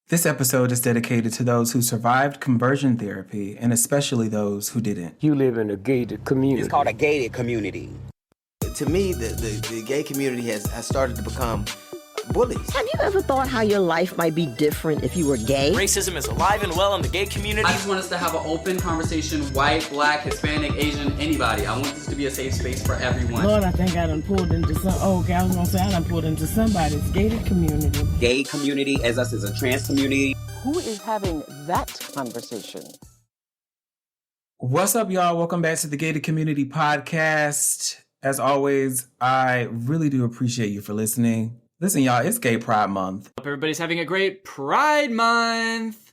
This episode is dedicated to those who survived conversion therapy and especially those who didn't. You live in a gated community. It's called a gated community. To me, the gay community has started to become bullies. Have you ever thought how your life might be different if you were gay? Racism is alive and well in the gay community. I just want us to have an open conversation, white, black, Hispanic, Asian, anybody. I want this to be a safe space for everyone. Lord, I think I done pulled into I was gonna say I done pulled into somebody's gated community. Gay community as us is a trans community. Who is having that conversation? What's up, y'all? Welcome back to the Gated Community Podcast. As always, I really do appreciate you for listening. Listen, y'all, it's Gay Pride Month. Hope everybody's having a great Pride Month.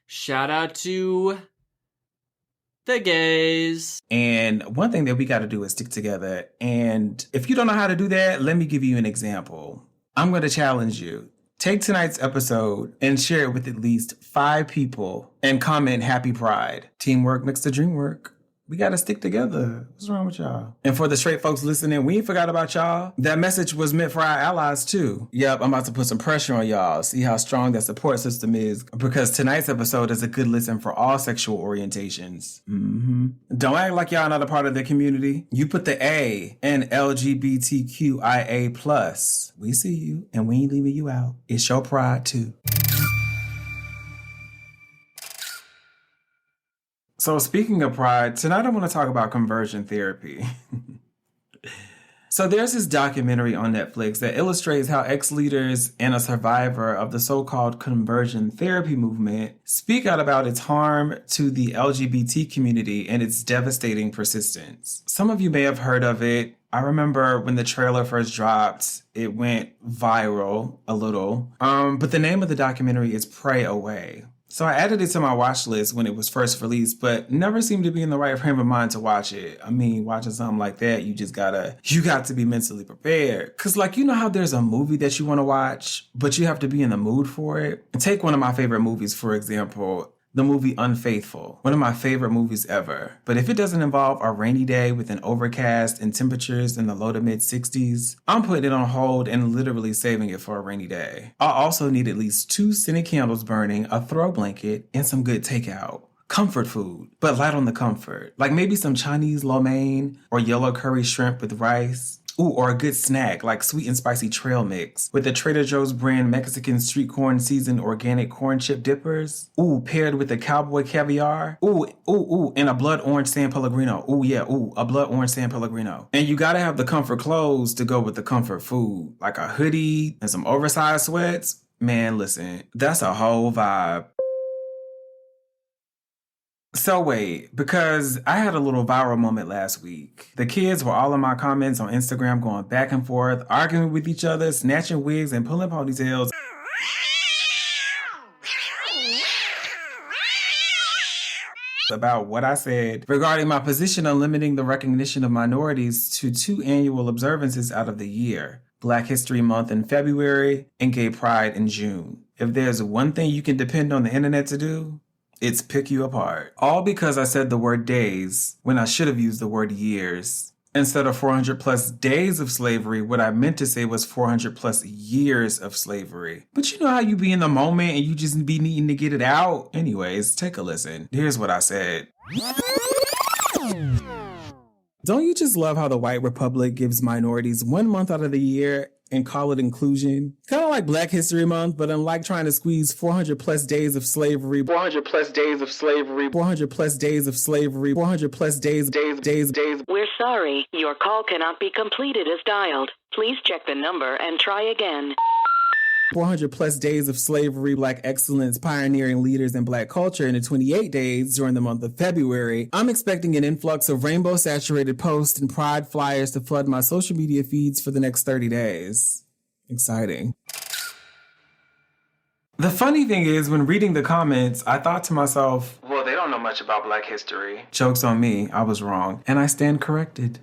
Shout out to the gays. And one thing that we got to do is stick together. And if you don't know how to do that, let me give you an example. I'm going to challenge you. Take tonight's episode and share it with at least 5 people and comment Happy Pride. Teamwork makes the dream work. We got to stick together. What's wrong with y'all? And for the straight folks listening, we ain't forgot about y'all. That message was meant for our allies too. Yep, I'm about to put some pressure on y'all. See how strong that support system is. Because tonight's episode is a good listen for all sexual orientations. Don't act like y'all not a part of the community. You put the A in LGBTQIA+. We see you and we ain't leaving you out. It's your pride too. So speaking of pride, tonight I want to talk about conversion therapy. So there's this documentary on Netflix that illustrates how ex-leaders and a survivor of the so-called conversion therapy movement speak out about its harm to the LGBT community and its devastating persistence. Some of you may have heard of it. I remember when the trailer first dropped, it went viral a little. But the name of the documentary is Pray Away. So I added it to my watch list when it was first released, but never seemed to be in the right frame of mind to watch it. I mean, watching something like that, you got to be mentally prepared. Cause like, you know how there's a movie that you want to watch, but you have to be in the mood for it? And take one of my favorite movies, for example, the movie Unfaithful, one of my favorite movies ever. But if it doesn't involve a rainy day with an overcast and temperatures in the low to mid 60s, I'm putting it on hold and literally saving it for a rainy day. I'll also need at least 2 scented candles burning, a throw blanket, and some good takeout. Comfort food, but light on the comfort. Like maybe some Chinese lo mein or yellow curry shrimp with rice. Ooh, or a good snack like sweet and spicy trail mix with the Trader Joe's brand Mexican street corn seasoned organic corn chip dippers. Ooh, paired with the cowboy caviar. Ooh, and a blood orange San Pellegrino. Ooh, yeah, a blood orange San Pellegrino. And you gotta have the comfort clothes to go with the comfort food, like a hoodie and some oversized sweats. Man, listen, that's a whole vibe. So wait, because I had a little viral moment last week. The kids were all in my comments on Instagram going back and forth, arguing with each other, snatching wigs and pulling ponytails. About what I said regarding my position on limiting the recognition of minorities to 2 annual observances out of the year. Black History Month in February and Gay Pride in June. If there's one thing you can depend on the internet to do, it's pick you apart. All because I said the word days when I should have used the word years. Instead of 400 plus days of slavery, what I meant to say was 400 plus years of slavery. But you know how you be in the moment and you just be needing to get it out? Anyways, take a listen. Here's what I said. Don't you just love how the white republic gives minorities 1 month out of the year and call it inclusion? Kind of like Black History Month, but unlike trying to squeeze 400 plus days of slavery, 400 plus days of slavery, 400 plus days of slavery, 400 plus days. We're sorry, your call cannot be completed as dialed. Please check the number and try again. 400 plus days of slavery, Black excellence, pioneering leaders in Black culture in the 28 days during the month of February, I'm expecting an influx of rainbow-saturated posts and pride flyers to flood my social media feeds for the next 30 days. Exciting. The funny thing is, when reading the comments, I thought to myself, well, they don't know much about Black history. Joke's on me, I was wrong, and I stand corrected.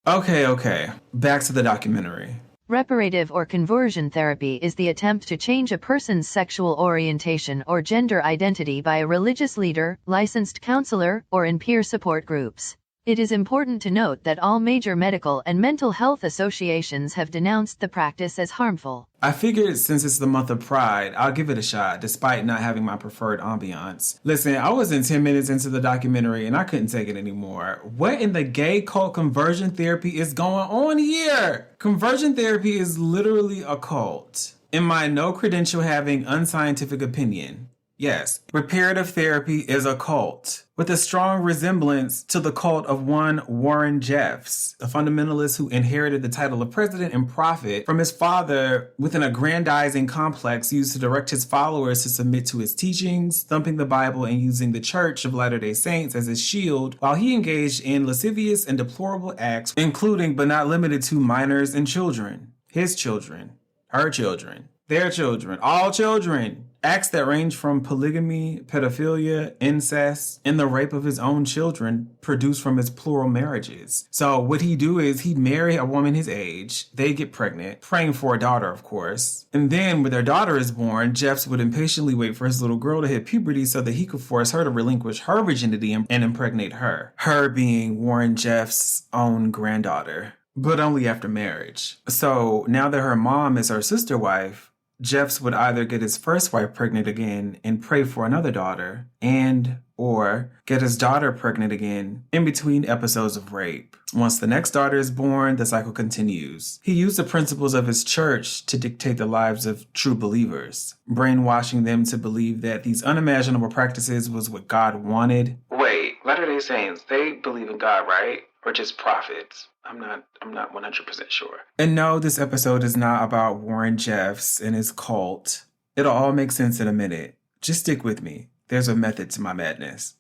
Okay. Back to the documentary. Reparative or conversion therapy is the attempt to change a person's sexual orientation or gender identity by a religious leader, licensed counselor, or in peer support groups. It is important to note that all major medical and mental health associations have denounced the practice as harmful. I figured since it's the month of Pride, I'll give it a shot, despite not having my preferred ambiance. Listen, I was in 10 minutes into the documentary and I couldn't take it anymore. What in the gay cult conversion therapy is going on here? Conversion therapy is literally a cult. In my no credential having unscientific opinion, yes, reparative therapy is a cult with a strong resemblance to the cult of one Warren Jeffs, a fundamentalist who inherited the title of president and prophet from his father with an aggrandizing complex used to direct his followers to submit to his teachings, thumping the Bible and using the Church of Latter-day Saints as his shield while he engaged in lascivious and deplorable acts, including but not limited to minors and children, his children, her children, their children, all children. Acts that range from polygamy, pedophilia, incest, and the rape of his own children produced from his plural marriages. So what he'd do is he'd marry a woman his age, they get pregnant, praying for a daughter, of course. And then when their daughter is born, Jeffs would impatiently wait for his little girl to hit puberty so that he could force her to relinquish her virginity and impregnate her. Her being Warren Jeffs' own granddaughter, but only after marriage. So now that her mom is her sister wife, Jeffs would either get his first wife pregnant again and pray for another daughter, and or get his daughter pregnant again in between episodes of rape. Once the next daughter is born, the cycle continues. He used the principles of his church to dictate the lives of true believers, brainwashing them to believe that these unimaginable practices was what God wanted. Wait, Latter-day Saints, they believe in God, right? Or just prophets? I'm not 100% sure. And no, this episode is not about Warren Jeffs and his cult. It'll all make sense in a minute. Just stick with me. There's a method to my madness.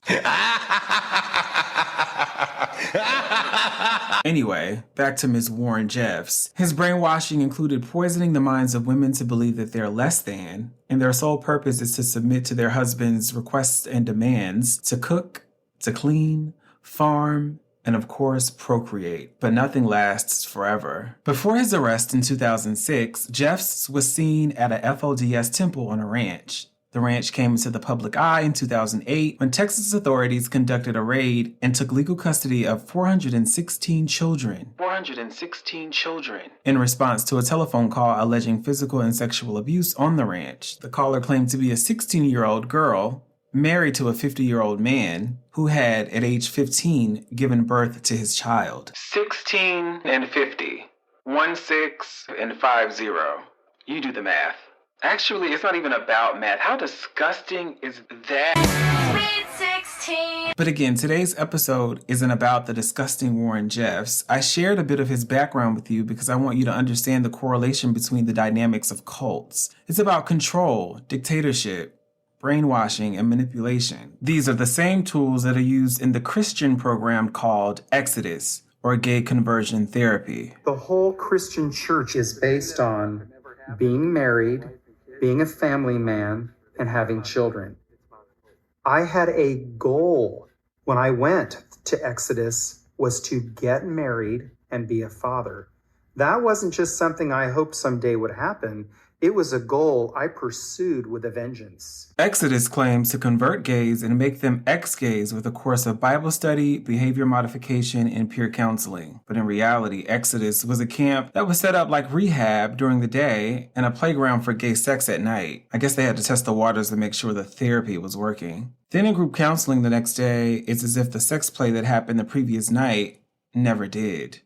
Anyway, back to Ms. Warren Jeffs. His brainwashing included poisoning the minds of women to believe that they're less than, and their sole purpose is to submit to their husband's requests and demands to cook, to clean, farm, and of course, procreate. But nothing lasts forever. Before his arrest in 2006, Jeffs was seen at a FODS temple on a ranch. The ranch came into the public eye in 2008 when Texas authorities conducted a raid and took legal custody of 416 children. 416 children. In response to a telephone call alleging physical and sexual abuse on the ranch. The caller claimed to be a 16-year-old girl married to a 50-year-old man who had, at age 15, given birth to his child. 16 and 50. 16 and 50. You do the math. Actually, it's not even about math. How disgusting is that? Sweet 16. But again, today's episode isn't about the disgusting Warren Jeffs. I shared a bit of his background with you because I want you to understand the correlation between the dynamics of cults. It's about control, dictatorship, brainwashing, and manipulation. These are the same tools that are used in the Christian program called Exodus, or gay conversion therapy. The whole Christian church is based on being married, being a family man, and having children. I had a goal when I went to Exodus was to get married and be a father. That wasn't just something I hoped someday would happen. It was a goal I pursued with a vengeance. Exodus claims to convert gays and make them ex-gays with a course of Bible study, behavior modification, and peer counseling. But in reality, Exodus was a camp that was set up like rehab during the day and a playground for gay sex at night. I guess they had to test the waters to make sure the therapy was working. Then in group counseling the next day, it's as if the sex play that happened the previous night never did.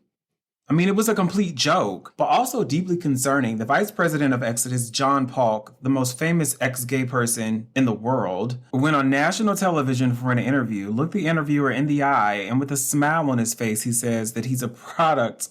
I mean, it was a complete joke, but also deeply concerning. The vice president of Exodus, John Polk, the most famous ex-gay person in the world, went on national television for an interview, looked the interviewer in the eye, and with a smile on his face, he says that he's a product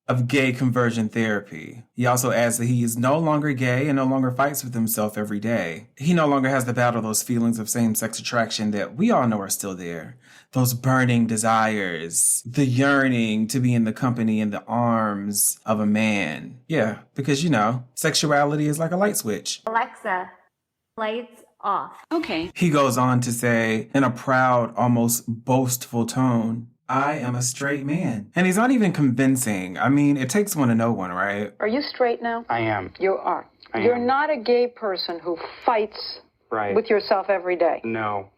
of gay conversion therapy. He also adds that he is no longer gay and no longer fights with himself every day. He no longer has to battle those feelings of same-sex attraction that we all know are still there. Those burning desires, the yearning to be in the company and the arms of a man. Yeah, because, you know, sexuality is like a light switch. Alexa, lights off. Okay. He goes on to say, in a proud, almost boastful tone, I am a straight man. And he's not even convincing. I mean, it takes one to know one, right? Are you straight now? I am. You are. You're not a gay person who fights with yourself every day. No.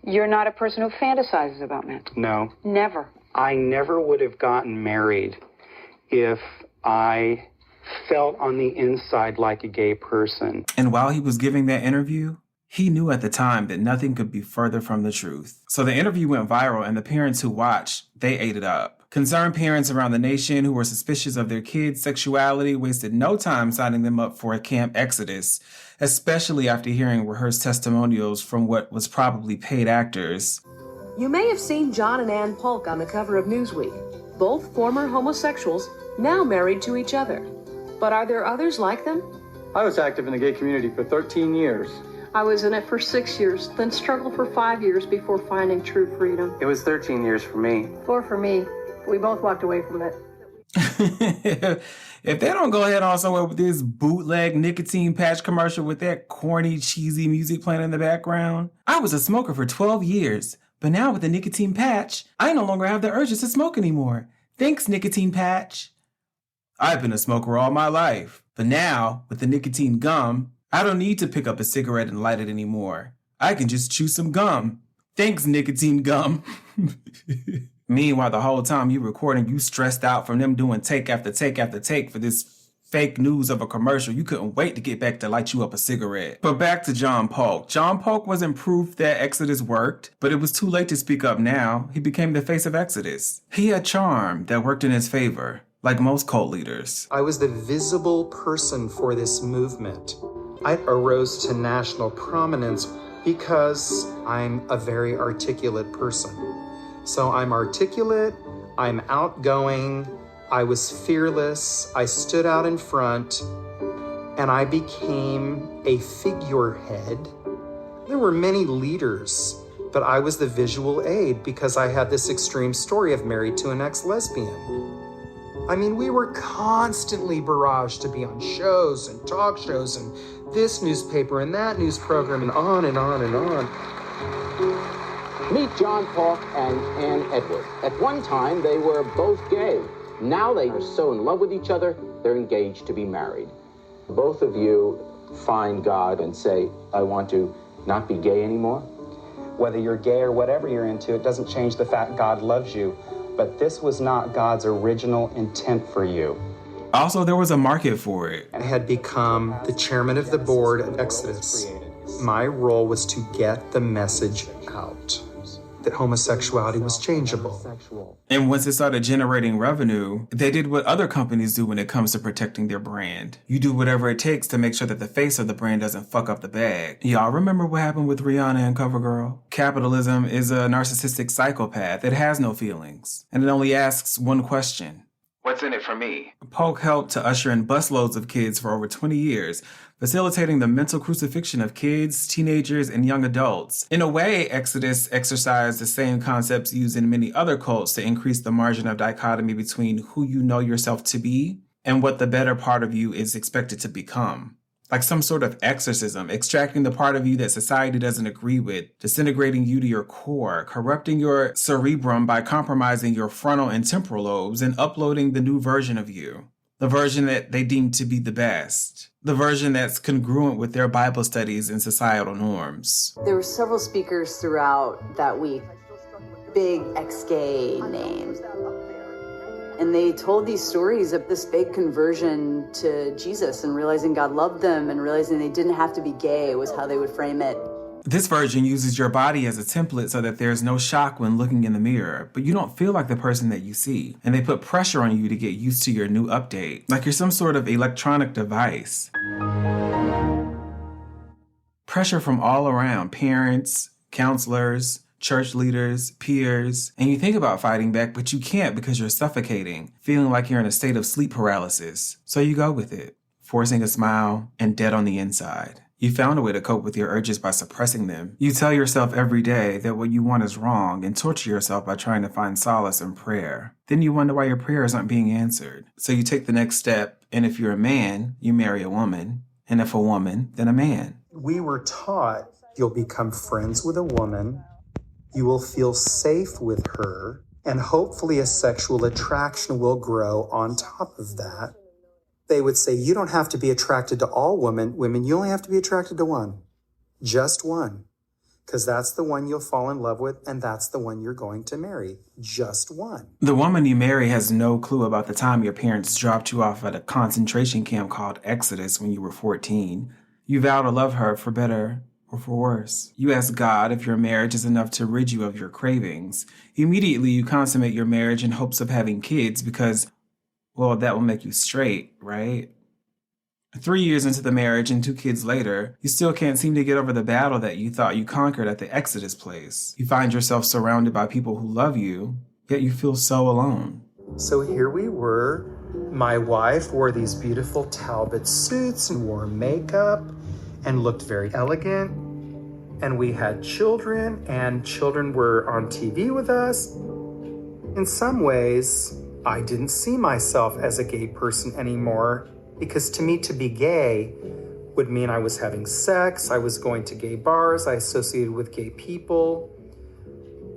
You're not a person who fantasizes about men. No. Never. I never would have gotten married if I felt on the inside like a gay person. And while he was giving that interview, he knew at the time that nothing could be further from the truth. So the interview went viral, and the parents who watched, they ate it up. Concerned parents around the nation who were suspicious of their kids' sexuality wasted no time signing them up for a camp exodus, especially after hearing rehearsed testimonials from what was probably paid actors. You may have seen John and Ann Polk on the cover of Newsweek, both former homosexuals, now married to each other. But are there others like them? I was active in the gay community for 13 years. I was in it for 6 years, then struggled for 5 years before finding true freedom. It was 13 years for me. 4 for me. We both walked away from it. If they don't go ahead on somewhere with this bootleg nicotine patch commercial with that corny, cheesy music playing in the background. I was a smoker for 12 years, but now with the nicotine patch, I no longer have the urges to smoke anymore. Thanks, nicotine patch. I've been a smoker all my life, but now, with the nicotine gum, I don't need to pick up a cigarette and light it anymore. I can just chew some gum. Thanks, nicotine gum. Meanwhile, the whole time you recording, you stressed out from them doing take after take after take for this fake news of a commercial. You couldn't wait to get back to light you up a cigarette. But back to John Polk. John Polk wasn't proof that Exodus worked, but it was too late to speak up now. He became the face of Exodus. He had charm that worked in his favor, like most cult leaders. I was the visible person for this movement. I arose to national prominence because I'm a very articulate person. So I'm articulate, I'm outgoing, I was fearless, I stood out in front, and I became a figurehead. There were many leaders, but I was the visual aid because I had this extreme story of married to an ex-lesbian. I mean, we were constantly barraged to be on shows and talk shows and this newspaper and that news program and on and on and on. Meet John Polk and Ann Edward. At one time, they were both gay. Now they are so in love with each other, they're engaged to be married. Both of you find God and say, I want to not be gay anymore? Whether you're gay or whatever you're into, it doesn't change the fact God loves you. But this was not God's original intent for you. Also, there was a market for it. I had become the chairman of the board of Exodus. My role was to get the message out that homosexuality was changeable. And once it started generating revenue, they did what other companies do when it comes to protecting their brand. You do whatever it takes to make sure that the face of the brand doesn't fuck up the bag. Y'all remember what happened with Rihanna and CoverGirl? Capitalism is a narcissistic psychopath that has no feelings, and it only asks one question. What's in it for me? Polk helped to usher in busloads of kids for over 20 years, facilitating the mental crucifixion of kids, teenagers, and young adults. In a way, Exodus exercised the same concepts used in many other cults to increase the margin of dichotomy between who you know yourself to be and what the better part of you is expected to become. Like some sort of exorcism, extracting the part of you that society doesn't agree with, disintegrating you to your core, corrupting your cerebrum by compromising your frontal and temporal lobes, and uploading the new version of you. The version that they deem to be the best. The version that's congruent with their Bible studies and societal norms. There were several speakers throughout that week, big ex-gay names. And they told these stories of this big conversion to Jesus and realizing God loved them and realizing they didn't have to be gay was how they would frame it. This version uses your body as a template so that there's no shock when looking in the mirror, but you don't feel like the person that you see. And they put pressure on you to get used to your new update, like you're some sort of electronic device. Pressure from all around, parents, counselors, church leaders, peers, and you think about fighting back, but you can't because you're suffocating, feeling like you're in a state of sleep paralysis. So you go with it, forcing a smile and dead on the inside. You found a way to cope with your urges by suppressing them. You tell yourself every day that what you want is wrong and torture yourself by trying to find solace in prayer. Then you wonder why your prayers aren't being answered. So you take the next step, and if you're a man, you marry a woman, and if a woman, then a man. We were taught you'll become friends with a woman, you will feel safe with her, and hopefully a sexual attraction will grow on top of that. They would say, you don't have to be attracted to all women. You only have to be attracted to one. Just one. because that's the one you'll fall in love with, and that's the one you're going to marry. Just one. The woman you marry has no clue about the time your parents dropped you off at a concentration camp called Exodus when you were 14. You vow to love her for better or for worse. You ask God if your marriage is enough to rid you of your cravings. Immediately, you consummate your marriage in hopes of having kids because, well, that will make you straight, right? 3 years into the marriage and 2 kids later, you still can't seem to get over the battle that you thought you conquered at the Exodus place. You find yourself surrounded by people who love you, yet you feel so alone. So here we were. My wife wore these beautiful Talbot suits and wore makeup and looked very elegant. And we had children, and children were on TV with us. In some ways, I didn't see myself as a gay person anymore, because to me, to be gay would mean I was having sex, I was going to gay bars, I associated with gay people.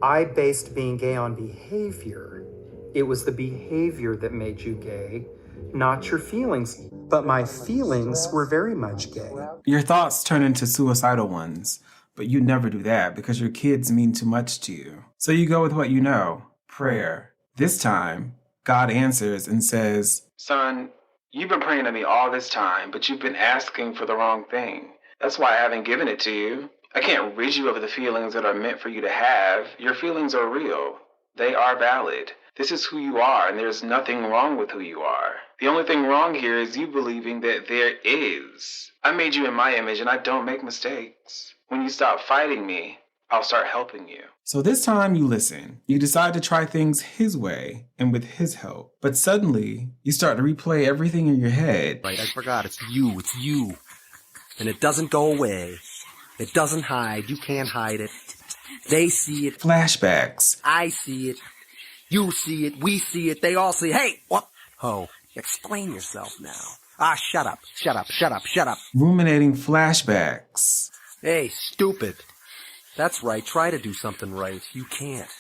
I based being gay on behavior. It was the behavior that made you gay, not your feelings. But my feelings were very much gay. Your thoughts turn into suicidal ones, but you never do that because your kids mean too much to you. So you go with what you know, prayer. This time, God answers and says, "Son, you've been praying to me all this time, but you've been asking for the wrong thing. That's why I haven't given it to you. I can't rid you of the feelings that are meant for you to have. Your feelings are real. They are valid. This is who you are, and there's nothing wrong with who you are. The only thing wrong here is you believing that there is. I made you in my image, and I don't make mistakes. When you stop fighting me, I'll start helping you." So this time you listen. You decide to try things his way and with his help. But suddenly, you start to replay everything in your head. Right, I forgot. It's you. And it doesn't go away. It doesn't hide. You can't hide it. They see it. Flashbacks. I see it. You see it. We see it. They all see it. Hey, what? Oh, explain yourself now. Shut up. Ruminating flashbacks. Hey, stupid. That's right. Try to do something right. You can't.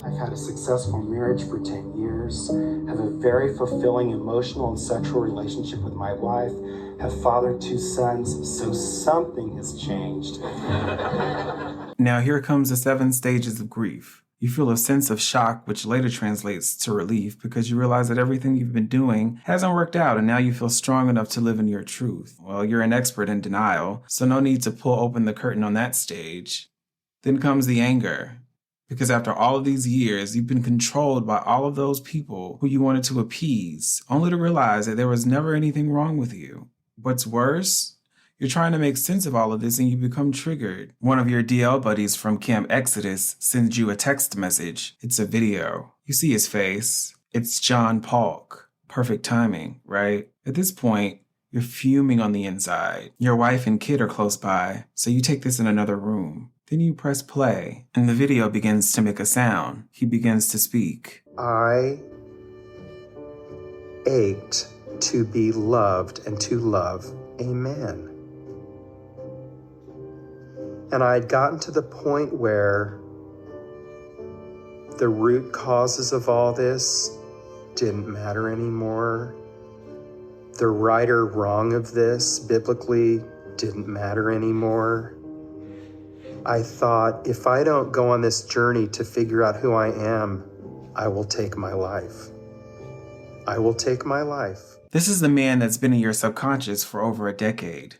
I've had a successful marriage for 10 years, have a very fulfilling emotional and sexual relationship with my wife, have fathered 2 sons, so something has changed. Now here comes the 7 stages of grief. You feel a sense of shock, which later translates to relief because you realize that everything you've been doing hasn't worked out and now you feel strong enough to live in your truth. Well, you're an expert in denial, so no need to pull open the curtain on that stage. Then comes the anger. Because after all of these years, you've been controlled by all of those people who you wanted to appease, only to realize that there was never anything wrong with you. What's worse? You're trying to make sense of all of this and you become triggered. One of your DL buddies from Camp Exodus sends you a text message. It's a video. You see his face. It's John Polk. Perfect timing, right? At this point, you're fuming on the inside. Your wife and kid are close by, so you take this in another room. Then you press play, and the video begins to make a sound. He begins to speak. I ached to be loved and to love a man. And I had gotten to the point where the root causes of all this didn't matter anymore. The right or wrong of this, biblically, didn't matter anymore. I thought, if I don't go on this journey to figure out who I am, I will take my life. I will take my life. This is the man that's been in your subconscious for over a decade.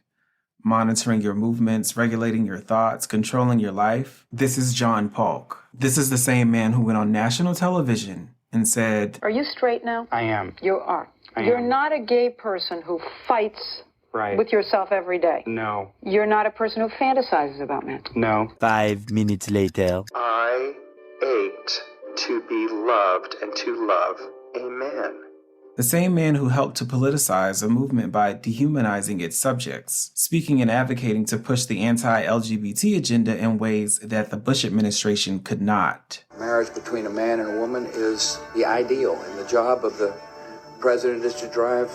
Monitoring your movements, regulating your thoughts, controlling your life. This is John Polk. This is the same man who went on national television and said, "Are you straight now?" I am. You are. I You're am. not a gay person who fights Right. with yourself every day. No. You're not a person who fantasizes about men. No. 5 minutes later. I ached to be loved and to love a man. the same man who helped to politicize a movement by dehumanizing its subjects, speaking and advocating to push the anti-LGBT agenda in ways that the Bush administration could not. Marriage between a man and a woman is the ideal, and the job of the president is to drive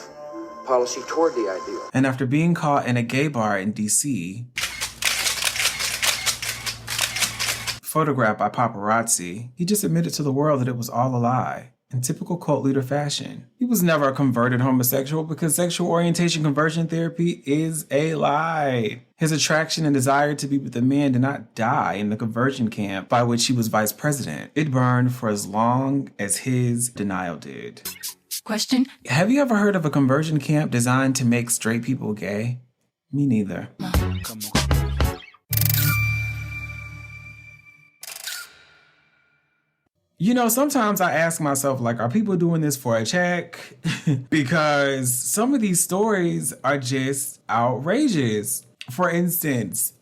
policy toward the ideal. And after being caught in a gay bar in D.C., photographed by paparazzi, he just admitted to the world that it was all a lie in typical cult leader fashion. He was never a converted homosexual because sexual orientation conversion therapy is a lie. His attraction and desire to be with a man did not die in the conversion camp by which he was vice president. It burned for as long as his denial did. Question? Have you ever heard of a conversion camp designed to make straight people gay? Me neither. You know, sometimes I ask myself, like, are people doing this for a check? Because some of these stories are just outrageous. For instance,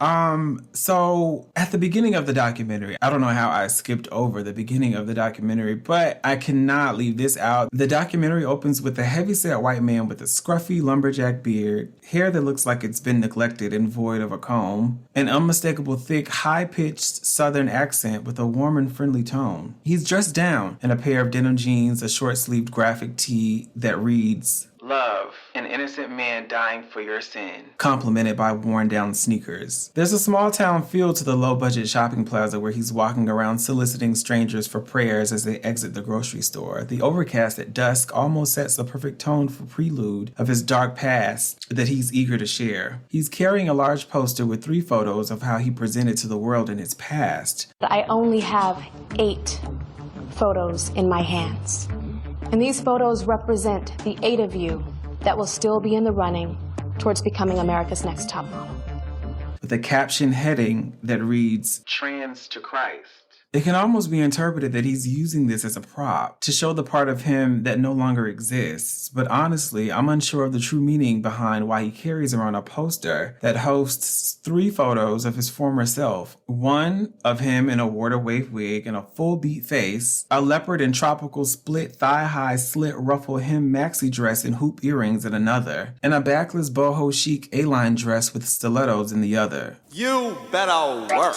so at the beginning of the documentary, I don't know how I skipped over the beginning of the documentary, but I cannot leave this out. The documentary opens with a heavyset white man with a scruffy lumberjack beard, hair that looks like it's been neglected and void of a comb, an unmistakable thick, high-pitched southern accent with a warm and friendly tone. He's dressed down in a pair of denim jeans, a short-sleeved graphic tee that reads, "Love, an innocent man dying for your sin," complemented by worn-down sneakers. There's a small-town feel to the low-budget shopping plaza where he's walking around soliciting strangers for prayers as they exit the grocery store. The overcast at dusk almost sets the perfect tone for prelude of his dark past that he's eager to share. He's carrying a large poster with 3 photos of how he presented to the world in his past. I only have 8 photos in my hands. And these photos represent the 8 of you that will still be in the running towards becoming America's next top model. With a caption heading that reads, "Trans to Christ." It can almost be interpreted that he's using this as a prop to show the part of him that no longer exists. But honestly, I'm unsure of the true meaning behind why he carries around a poster that hosts 3 photos of his former self. One of him in a water-wave wig and a full beat face, a leopard and tropical split thigh-high slit ruffle hem maxi dress and hoop earrings in another, and a backless boho chic A-line dress with stilettos in the other. You better work.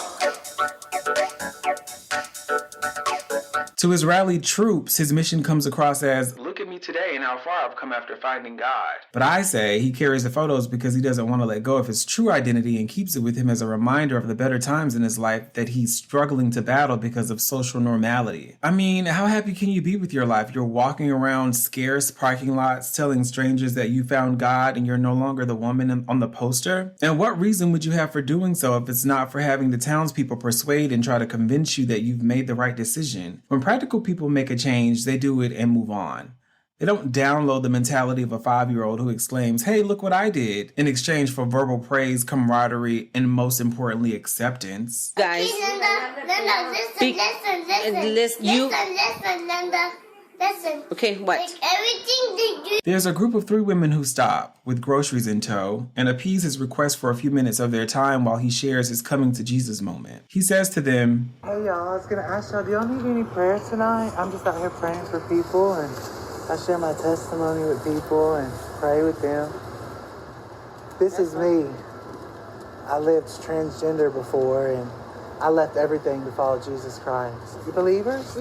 To his rallied troops, his mission comes across as, "Look at me today and how far I've come after finding God." But I say he carries the photos because he doesn't want to let go of his true identity and keeps it with him as a reminder of the better times in his life that he's struggling to battle because of social normality. I mean, how happy can you be with your life? You're walking around scarce parking lots telling strangers that you found God and you're no longer the woman on the poster? And what reason would you have for doing so if it's not for having the townspeople persuade and try to convince you that you've made the right decision? When practical people make a change, they do it and move on. They don't download the mentality of a 5-year-old who exclaims, "Hey, look what I did," in exchange for verbal praise, camaraderie, and most importantly, acceptance. Guys, listen. Okay, what? Everything they do. There's a group of 3 women who stop, with groceries in tow, and appease his request for a few minutes of their time while he shares his coming to Jesus moment. He says to them, "Hey y'all, I was gonna ask y'all, do y'all need any prayers tonight? I'm just out here praying for people, and I share my testimony with people and pray with them. This is me. I lived transgender before, and I left everything to follow Jesus Christ. You believers?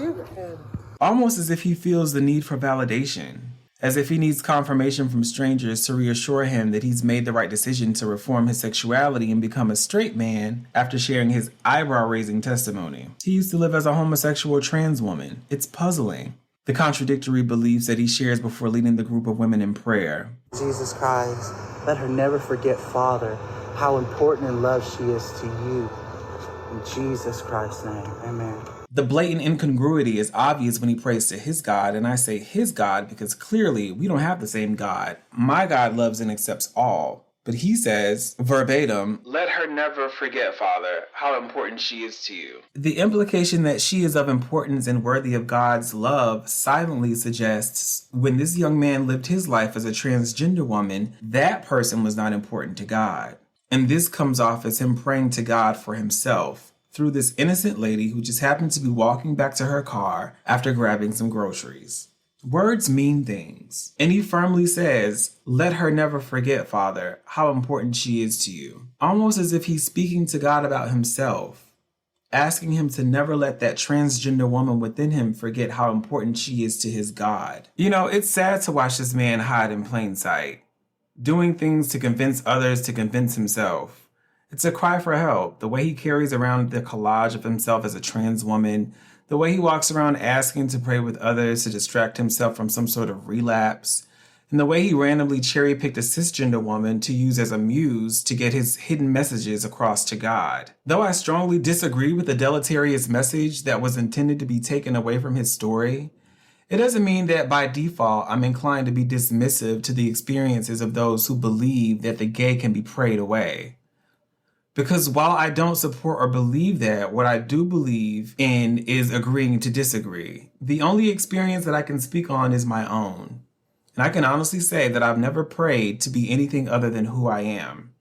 Almost as if he feels the need for validation, as if he needs confirmation from strangers to reassure him that he's made the right decision to reform his sexuality and become a straight man after sharing his eyebrow-raising testimony. He used to live as a homosexual trans woman. It's puzzling. The contradictory beliefs that he shares before leading the group of women in prayer. Jesus Christ, let her never forget, Father, how important in love she is to you. In Jesus Christ's name, amen." The blatant incongruity is obvious when he prays to his God, and I say his God because clearly we don't have the same God. My God loves and accepts all. But he says, verbatim, "Let her never forget, Father, how important she is to you." The implication that she is of importance and worthy of God's love silently suggests when this young man lived his life as a transgender woman, that person was not important to God. And this comes off as him praying to God for himself through this innocent lady who just happened to be walking back to her car after grabbing some groceries. Words mean things. And he firmly says, "Let her never forget, Father, how important she is to you." Almost as if he's speaking to God about himself, asking him to never let that transgender woman within him forget how important she is to his God. You know, it's sad to watch this man hide in plain sight, doing things to convince others to convince himself. It's a cry for help. The way he carries around the collage of himself as a trans woman, The way he walks around asking to pray with others to distract himself from some sort of relapse. And the way he randomly cherry-picked a cisgender woman to use as a muse to get his hidden messages across to God. Though I strongly disagree with the deleterious message that was intended to be taken away from his story, it doesn't mean that by default I'm inclined to be dismissive to the experiences of those who believe that the gay can be prayed away. Because while I don't support or believe that, what I do believe in is agreeing to disagree. The only experience that I can speak on is my own. And I can honestly say that I've never prayed to be anything other than who I am.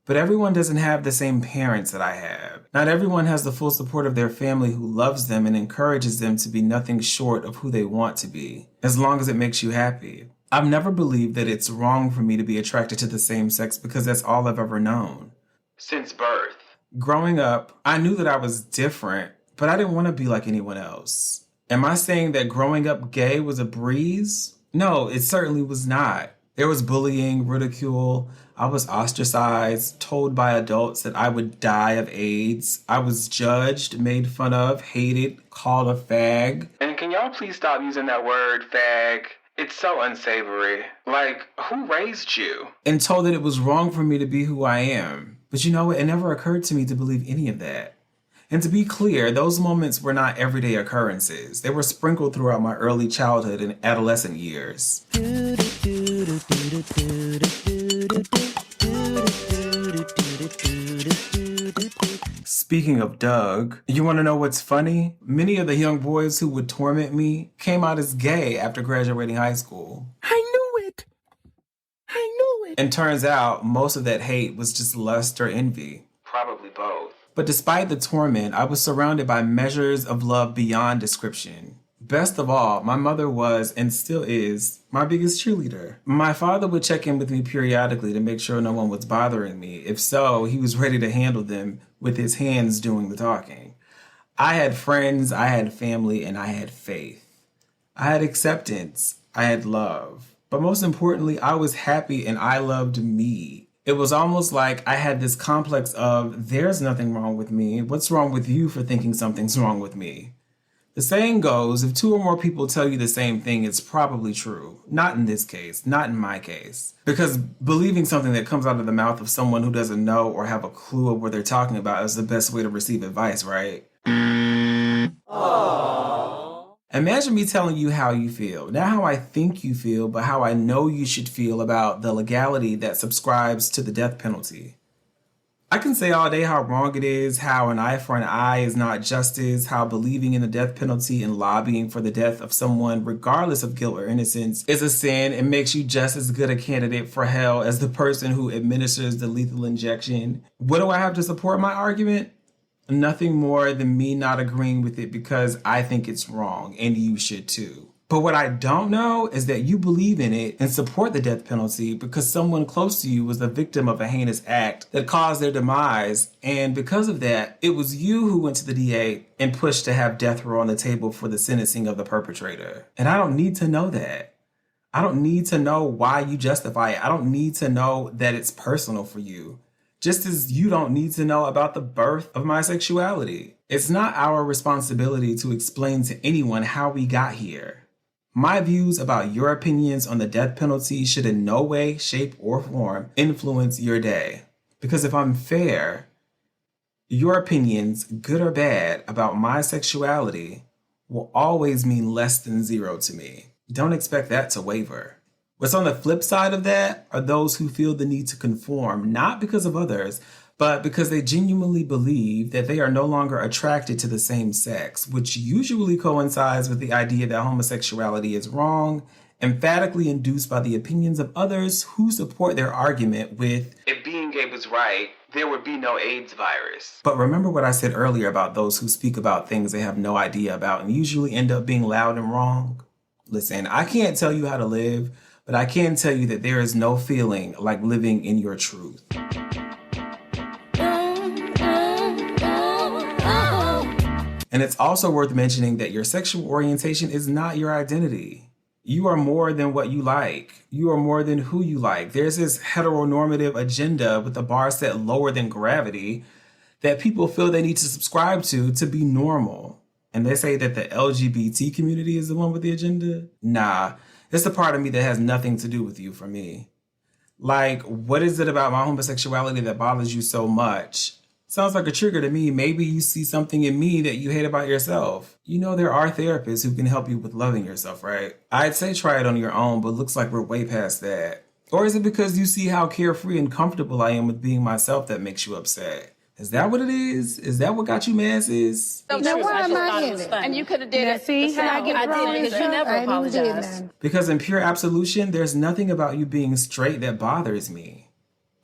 But everyone doesn't have the same parents that I have. Not everyone has the full support of their family who loves them and encourages them to be nothing short of who they want to be, as long as it makes you happy. I've never believed that it's wrong for me to be attracted to the same sex because that's all I've ever known. Since birth. Growing up, I knew that I was different, but I didn't want to be like anyone else. Am I saying that growing up gay was a breeze? No, it certainly was not. There was bullying, ridicule. I was ostracized, told by adults that I would die of AIDS. I was judged, made fun of, hated, called a fag. And can y'all please stop using that word, fag? It's so unsavory. Like, who raised you? And told that it was wrong for me to be who I am. But you know what? It never occurred to me to believe any of that. And to be clear, those moments were not everyday occurrences. They were sprinkled throughout my early childhood and adolescent years. Speaking of Doug, you want to know what's funny? Many of the young boys who would torment me came out as gay after graduating high school. I knew it! And turns out most of that hate was just lust or envy. Probably both. But despite the torment, I was surrounded by measures of love beyond description. Best of all, my mother was, and still is, my biggest cheerleader. My father would check in with me periodically to make sure no one was bothering me. If so, he was ready to handle them with his hands doing the talking. I had friends, I had family, and I had faith. I had acceptance, I had love. But most importantly, I was happy and I loved me. It was almost like I had this complex of, there's nothing wrong with me. What's wrong with you for thinking something's wrong with me? The saying goes, if two or more people tell you the same thing, it's probably true. Not in this case, not in my case. Because believing something that comes out of the mouth of someone who doesn't know or have a clue of what they're talking about is the best way to receive advice, right? Imagine me telling you how you feel. Not how I think you feel, but how I know you should feel about the legality that subscribes to the death penalty. I can say all day how wrong it is, how an eye for an eye is not justice, how believing in the death penalty and lobbying for the death of someone, regardless of guilt or innocence, is a sin and makes you just as good a candidate for hell as the person who administers the lethal injection. What do I have to support my argument? Nothing more than me not agreeing with it because I think it's wrong, and you should too. But what I don't know is that you believe in it and support the death penalty because someone close to you was the victim of a heinous act that caused their demise, and because of that, it was you who went to the DA and pushed to have death row on the table for the sentencing of the perpetrator. And I don't need to know that. I don't need to know why you justify it. I don't need to know that it's personal for you. Just as you don't need to know about the birth of my sexuality. It's not our responsibility to explain to anyone how we got here. My views about your opinions on the death penalty should in no way, shape, or form influence your day. Because if I'm fair, your opinions, good or bad, about my sexuality will always mean less than zero to me. Don't expect that to waver. What's on the flip side of that are those who feel the need to conform, not because of others, but because they genuinely believe that they are no longer attracted to the same sex, which usually coincides with the idea that homosexuality is wrong, emphatically induced by the opinions of others who support their argument with, if being gay was right, there would be no AIDS virus. But remember what I said earlier about those who speak about things they have no idea about and usually end up being loud and wrong? Listen, I can't tell you how to live, but I can tell you that there is no feeling like living in your truth. And it's also worth mentioning that your sexual orientation is not your identity. You are more than what you like. You are more than who you like. There's this heteronormative agenda with the bar set lower than gravity that people feel they need to subscribe to be normal. and they say that the LGBT community is the one with the agenda, nah, it's the part of me that has nothing to do with you for me. Like, what is it about my homosexuality that bothers you so much? Sounds like a trigger to me. Maybe you see something in me that you hate about yourself. You know, there are therapists who can help you with loving yourself, right? I'd say try it on your own, but looks like we're way past that. Or is it because you see how carefree and comfortable I am with being myself that makes you upset? Is that what it is? Is that what got you mad, sis? Now, why am I in it? And you could have did it. See how I get drawn did because you never apologized. Because in pure absolution, there's nothing about you being straight that bothers me.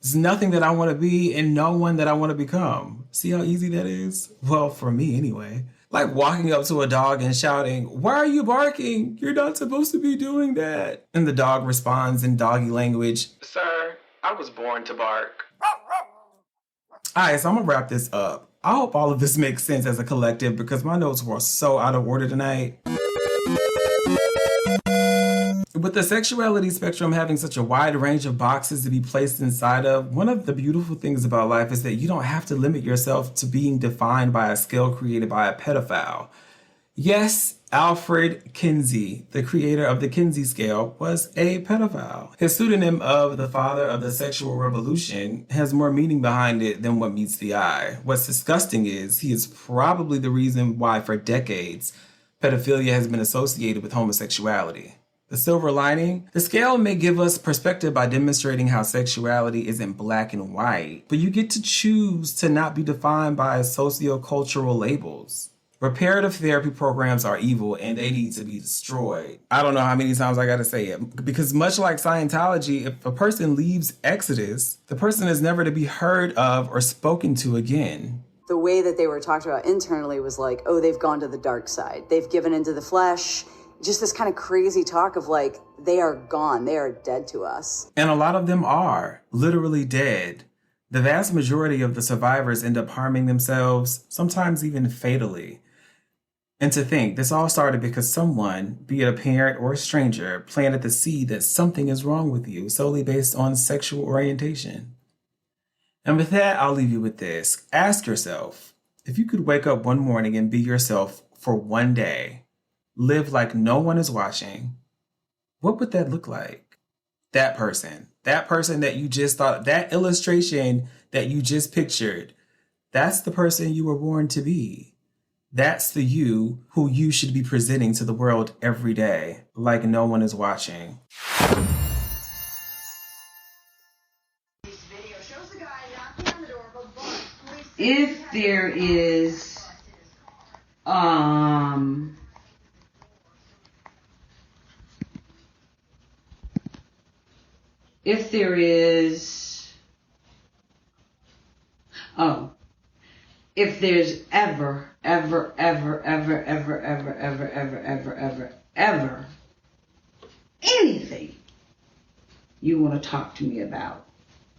There's nothing that I want to be and no one that I want to become. See how easy that is? Well, for me anyway. Like walking up to a dog and shouting, "Why are you barking? You're not supposed to be doing that." And the dog responds in doggy language, "Sir, I was born to bark." Alright, so I'm gonna wrap this up. I hope all of this makes sense as a collective because my notes were so out of order tonight. With the sexuality spectrum having such a wide range of boxes to be placed inside of, one of the beautiful things about life is that you don't have to limit yourself to being defined by a scale created by a pedophile. Yes, Alfred Kinsey, the creator of the Kinsey scale, was a pedophile. His pseudonym of the father of the sexual revolution has more meaning behind it than what meets the eye. What's disgusting is he is probably the reason why for decades pedophilia has been associated with homosexuality. The silver lining? The scale may give us perspective by demonstrating how sexuality isn't black and white, but you get to choose to not be defined by socio-cultural labels. Reparative therapy programs are evil and they need to be destroyed. I don't know how many times I gotta say it, because much like Scientology, if a person leaves Exodus, the person is never to be heard of or spoken to again. The way that they were talked about internally was like, oh, they've gone to the dark side. They've given into the flesh. Just this kind of crazy talk of like, they are gone. They are dead to us. And a lot of them are literally dead. The vast majority of the survivors end up harming themselves, sometimes even fatally. And to think, this all started because someone, be it a parent or a stranger, planted the seed that something is wrong with you solely based on sexual orientation. And with that, I'll leave you with this. Ask yourself, if you could wake up one morning and be yourself for one day, live like no one is watching, what would that look like? That person that you just thought, that illustration that you just pictured, that's the person you were born to be. That's the you who you should be presenting to the world every day, like no one is watching. If there is, if there's ever anything you want to talk to me about,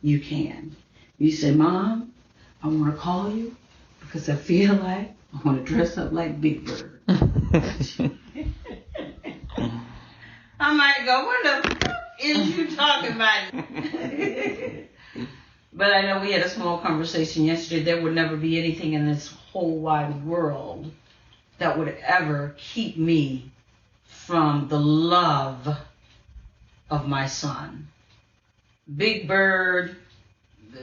you can. You say, Mom, I want to call you because I feel like I want to dress up like Big Bird. I might go, what the fuck is you talking about? But I know we had a small conversation yesterday. There would never be anything in this whole wide world that would ever keep me from the love of my son. Big Bird,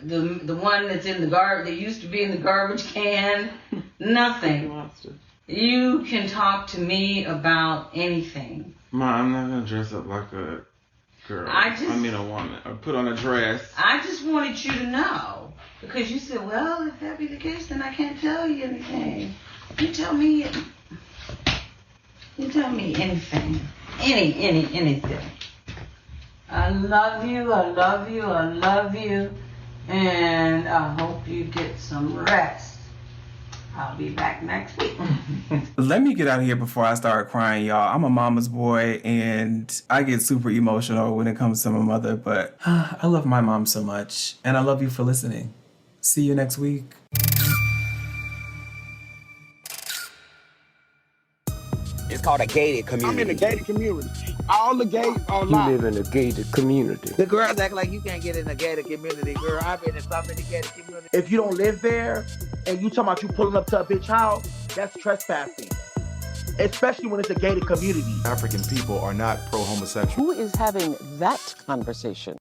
the one that's in the garbage, that used to be in the garbage can, nothing. You can talk to me about anything. Ma, I'm not gonna dress up like a girl. I mean a woman. Or put on a dress. I just wanted you to know. Because you said, well, if that be the case, then I can't tell you anything. You tell me anything. Anything. I love you. And I hope you get some rest. I'll be back next week. Let me get out of here before I start crying, y'all. I'm a mama's boy, and I get super emotional when it comes to my mother, but I love my mom so much, and I love you for listening. See you next week. It's called a gated community. I'm in a gated community. All the gates are locked. You live in a gated community. The girls act like you can't get in a gated community. Girl, I've been in so many gated communities. If you don't live there and you talking about you pulling up to a bitch house, that's trespassing. especially when it's a gated community. African people are not pro-homosexual. Who is having that conversation?